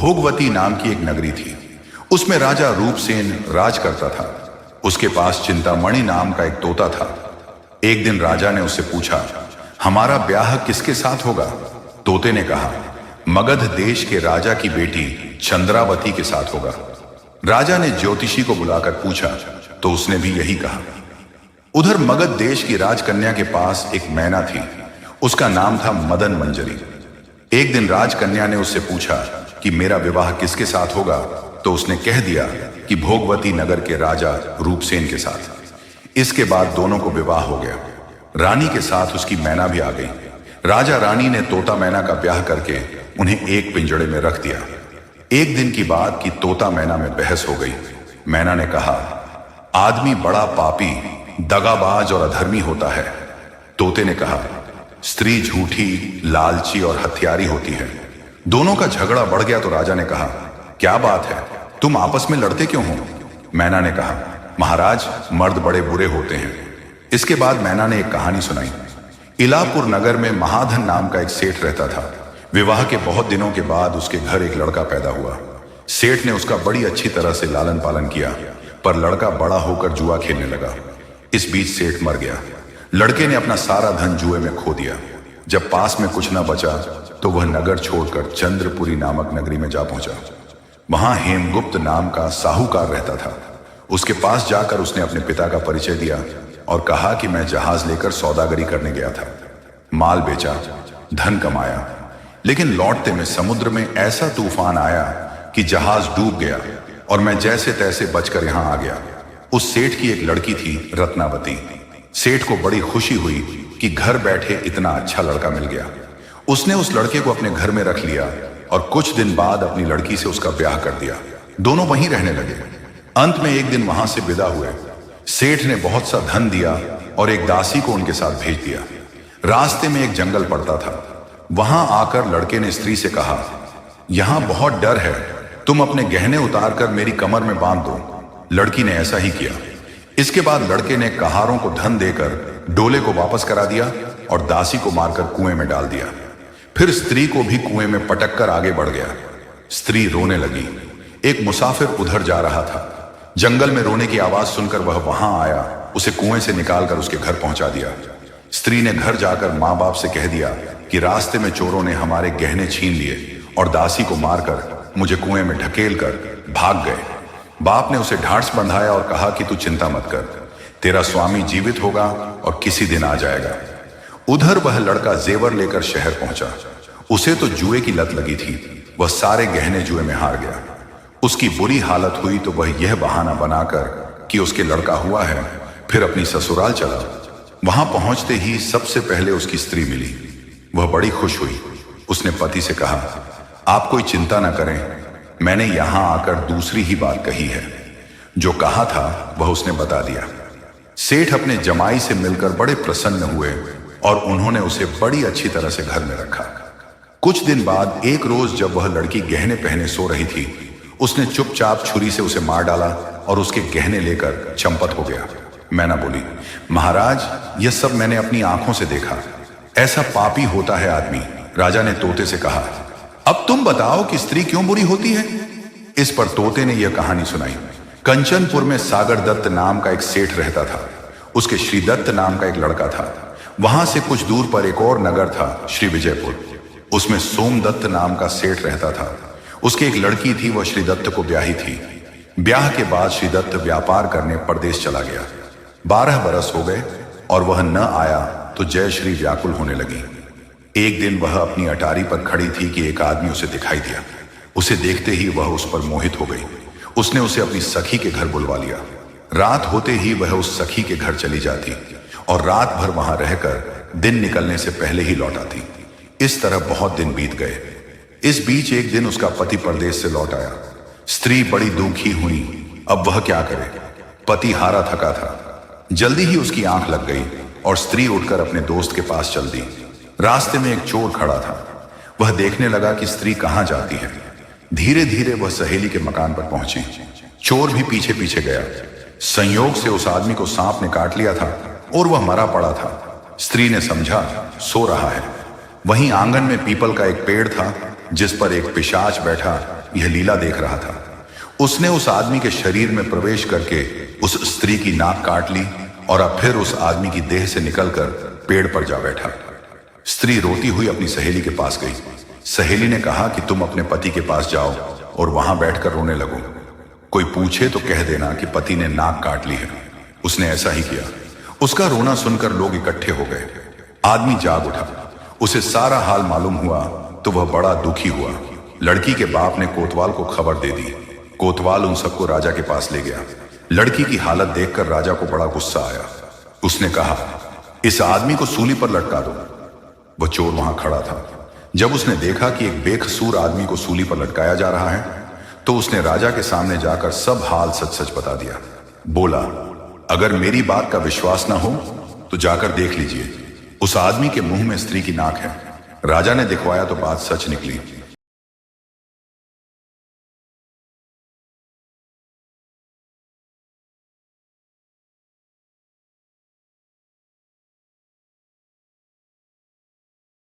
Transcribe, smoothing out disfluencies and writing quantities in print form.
भोगवती नाम की एक नगरी थी। उसमें राजा रूपसेन राज करता था। उसके पास चिंतामणि नाम का एक तोता था। एक दिन राजा ने उससे पूछा, हमारा ब्याह किसके साथ होगा? तोते ने कहा, मगध देश के राजा की बेटी चंद्रावती के साथ होगा। राजा ने ज्योतिषी को बुलाकर पूछा तो उसने भी यही कहा। उधर मगध देश की राजकन्या के पास एक मैना थी। उसका नाम था मदन मंजरी। एक दिन राजकन्या ने उससे पूछा कि मेरा विवाह किसके साथ होगा, तो उसने कह दिया कि भोगवती नगर के राजा रूपसेन के साथ। इसके बाद दोनों को विवाह हो गया। रानी के साथ उसकी मैना भी आ गई। राजा रानी ने तोता मैना का ब्याह करके उन्हें एक पिंजड़े में रख दिया। एक दिन की बात कि तोता मैना में बहस हो गई। मैना ने कहा, आदमी बड़ा पापी, दगाबाज और अधर्मी होता है। तोते ने कहा, स्त्री झूठी, लालची और हत्यारी होती है। दोनों का झगड़ा बढ़ गया तो राजा ने कहा, क्या बात है, तुम आपस में लड़ते क्यों हो? मैना ने कहा, महाराज, मर्द बड़े बुरे होते हैं। इसके बाद मैना ने एक कहानी सुनाई। इलापुर नगर में महाधन नाम का एक सेठ रहता था। विवाह के बहुत दिनों के बाद उसके घर एक लड़का पैदा हुआ। सेठ ने उसका बड़ी अच्छी तरह से लालन पालन किया, पर लड़का बड़ा होकर जुआ खेलने लगा। इस बीच सेठ मर गया। लड़के ने अपना सारा धन जुए में खो दिया। जब पास में कुछ न बचा तो वह नगर छोड़कर चंद्रपुरी नामक नगरी में जा पहुंचा। वहां हेमगुप्त नाम का साहूकार रहता था। उसके पास जाकर उसने अपने पिता का परिचय दिया और कहा कि मैं जहाज लेकर सौदागरी करने गया था। माल बेचा, धन कमाया, लेकिन लौटते में समुद्र में ऐसा तूफान आया कि जहाज डूब गया और मैं जैसे तैसे बचकर यहां आ गया। उस सेठ की एक लड़की थी, रत्नावती। सेठ को बड़ी खुशी हुई कि घर बैठे इतना अच्छा लड़का मिल गया। उसने उस लड़के को अपने घर में रख लिया और कुछ दिन बाद अपनी लड़की से उसका ब्याह कर दिया। दोनों वहीं रहने लगे। अंत में एक दिन वहां से विदा हुए। सेठ ने बहुत सा धन दिया और एक दासी को उनके साथ भेज दिया। रास्ते में एक जंगल पड़ता था। वहां आकर लड़के ने स्त्री से कहा, यहां बहुत डर है, तुम अपने गहने उतार कर मेरी कमर में बांध दो। लड़की ने ऐसा ही किया। इसके बाद लड़के ने कहारों को धन देकर डोले को वापस करा दिया और दासी को मारकर कुएं में डाल दिया। फिर स्त्री को भी कुएं में पटक कर आगे बढ़ गया। स्त्री रोने लगी। एक मुसाफिर उधर जा रहा था। जंगल में रोने की आवाज सुनकर वह वहां आया, उसे कुएं से निकालकर उसके घर पहुंचा दिया। स्त्री ने घर जाकर मां बाप से कह दिया कि रास्ते में चोरों ने हमारे गहने छीन लिए और दासी को मारकर मुझे कुएं में ढकेल कर भाग गए। बाप ने उसे ढांढस बंधाया और कहा कि तू चिंता मत कर, तेरा स्वामी जीवित होगा और किसी दिन आ जाएगा। उधर वह लड़का जेवर लेकर शहर पहुंचा। उसे तो जुए की लत लगी थी। वह सारे गहने जुए में हार गया। उसकी बुरी हालत हुई तो वह यह बहाना बनाकर कि उसके लड़का हुआ है, फिर अपनी ससुराल चला। वहां पहुंचते ही सबसे पहले उसकी स्त्री मिली। वह बड़ी खुश हुई। उसने पति से कहा, आप कोई चिंता न करें, मैंने यहां आकर दूसरी ही बात कही है। जो कहा था वह उसने बता दिया। सेठ अपने जमाई से मिलकर बड़े प्रसन्न हुए और उन्होंने उसे बड़ी अच्छी तरह से घर में रखा। कुछ दिन बाद एक रोज जब वह लड़की गहने पहने सो रही थी, उसने चुपचाप छुरी से उसे मार डाला और उसके गहने लेकर चंपत हो गया। मैना बोली, महाराज, यह सब मैंने अपनी आंखों से देखा। ऐसा पापी होता है आदमी। राजा ने तोते से कहा, अब तुम बताओ कि स्त्री क्यों बुरी होती है? इस पर तोते ने यह कहानी सुनाई। कंचनपुर में सागर दत्त नाम का एक सेठ रहता था। उसके श्रीदत्त नाम का एक लड़का था। वहां से कुछ दूर पर एक और नगर था, श्री विजयपुर। उसमें सोमदत्त नाम का सेठ रहता था। उसकी एक लड़की थी, वह श्रीदत्त को ब्याही थी। ब्याह के बाद श्रीदत्त व्यापार करने परदेश चला गया। 12 बरस हो गए और वह न आया तो जयश्री व्याकुल होने लगी। एक दिन वह अपनी अटारी पर खड़ी थी कि एक आदमी उसे दिखाई दिया। उसे देखते ही वह उस पर मोहित हो गई। उसने उसे अपनी सखी के घर बुलवा लिया। रात होते ही वह उस सखी के घर चली जाती और रात भर वहां रहकर दिन निकलने से पहले ही लौट आती। इस तरह बहुत दिन बीत गए। इस बीच एक दिन उसका पति परदेश से लौट आया। स्त्री बड़ी दुखी हुई। अब वह क्या करे? पति हारा थका था। जल्दी ही उसकी आंख लग गई और स्त्री उठकर अपने दोस्त के पास चल दी। रास्ते में एक चोर खड़ा था। वह देखने लगा कि स्त्री कहां जाती है। धीरे धीरे वह सहेली के मकान पर पहुंची। चोर भी पीछे पीछे गया। संयोग से उस आदमी को सांप ने काट लिया था और वह मरा पड़ा था। स्त्री ने समझा सो रहा है। वहीं आंगन में पीपल का एक पेड़ था जिस पर एक पिशाच बैठा यह लीला देख रहा था। उसने उस आदमी के शरीर में प्रवेश करके उस स्त्री की नाक काट ली और अब फिर उस आदमी की देह से निकलकर पेड़ पर जा बैठा। स्त्री रोती हुई अपनी सहेली के पास गई। सहेली ने कहा कि तुम अपने पति के पास जाओ और वहां बैठकर रोने लगो। कोई पूछे तो कह देना कि पति ने नाक काट ली है। उसने ऐसा ही किया। उसका रोना सुनकर लोग इकट्ठे हो गए। आदमी जाग उठा। उसे सारा हाल मालूम हुआ तो वह बड़ा दुखी हुआ। लड़की के बाप ने कोतवाल को खबर दे दी। कोतवाल उन सबको राजा के पास ले गया। लड़की की हालत देखकर राजा को बड़ा गुस्सा आया। उसने कहा, इस आदमी को सूली पर लटका दो। वह चोर वहां खड़ा था। जब उसने देखा कि एक बेकसूर आदमी को सूली पर लटकाया जा रहा है तो उसने राजा के सामने जाकर सब हाल सच सच बता दिया। बोला, अगर मेरी बात का विश्वास ना हो तो जाकर देख लीजिए। उस आदमी के मुंह में स्त्री की नाक है। राजा ने दिखवाया तो बात सच निकली।